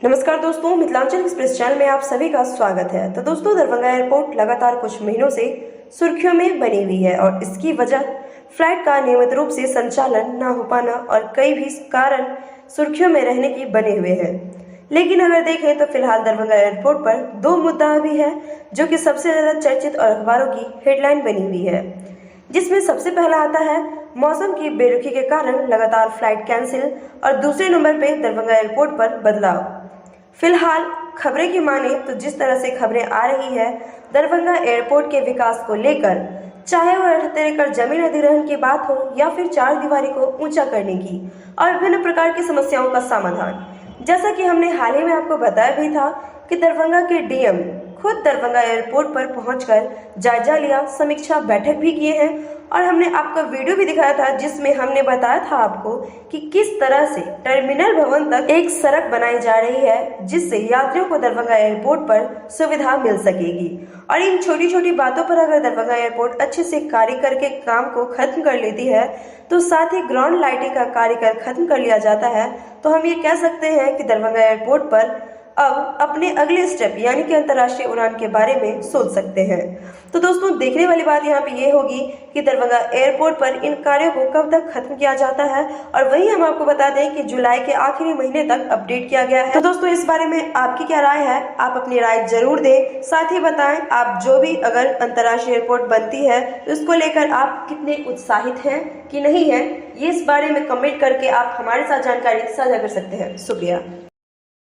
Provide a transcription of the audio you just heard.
नमस्कार दोस्तों, Mithilanchal express channel में आप सभी का स्वागत है। तो दोस्तों, दरभंगा एयरपोर्ट लगातार कुछ महीनों से सुर्खियों में बनी हुई है और इसकी वजह फ्लाइट का नियमित रूप से संचालन न हो पाना और कई भी कारण सुर्खियों में रहने की बने हुए हैं। लेकिन अगर देखें तो फिलहाल दरभंगा एयरपोर्ट पर दो मुद्दा भी है जो कि सबसे ज्यादा चर्चित और अखबारों की हेडलाइन बनी हुई है, जिसमें सबसे पहला आता है मौसम की बेरुखी के कारण लगातार फ्लाइट कैंसिल और दूसरे नंबर पे दरभंगा एयरपोर्ट पर बदलाव। फिलहाल खबरें की माने तो जिस तरह से खबरें आ रही है दरभंगा एयरपोर्ट के विकास को लेकर, चाहे वह 78 एकड़ जमीन अधिग्रहण की बात हो या फिर चार दीवारी को ऊंचा करने की और विभिन्न प्रकार की समस्याओं का समाधान, जैसा कि हमने हाल ही में आपको बताया भी था कि दरभंगा के डीएम खुद दरभंगा एयरपोर्ट पर पहुंचकर जायजा लिया, समीक्षा बैठक भी किए हैं और हमने आपको वीडियो भी दिखाया था जिसमें हमने बताया था आपको कि किस तरह से टर्मिनल भवन तक एक सड़क बनाई जा रही है जिससे यात्रियों को दरभंगा एयरपोर्ट पर सुविधा मिल सकेगी। और इन छोटी छोटी बातों पर अगर दरभंगा एयरपोर्ट अच्छे से कार्य करके काम को खत्म कर लेती है तो साथ ही ग्राउंड लाइटिंग का कार्य कर खत्म कर लिया जाता है, तो हम ये कह सकते हैं कि दरभंगा एयरपोर्ट पर अब अपने अगले स्टेप यानी कि अंतर्राष्ट्रीय उड़ान के बारे में सोच सकते हैं। तो दोस्तों, देखने वाली बात यहाँ पे ये होगी कि दरभंगा एयरपोर्ट पर इन कार्यों को कब तक खत्म किया जाता है और वही हम आपको बता दें कि जुलाई के आखिरी महीने तक अपडेट किया गया है। तो दोस्तों, इस बारे में आपकी क्या राय है, आप अपनी राय जरूर दें। साथ ही बताएं आप जो भी अगर अंतर्राष्ट्रीय एयरपोर्ट बनती है तो इसको लेकर आप कितने उत्साहित हैं कि नहीं है, ये इस बारे में कमेंट करके आप हमारे साथ जानकारी साझा कर सकते हैं। शुक्रिया।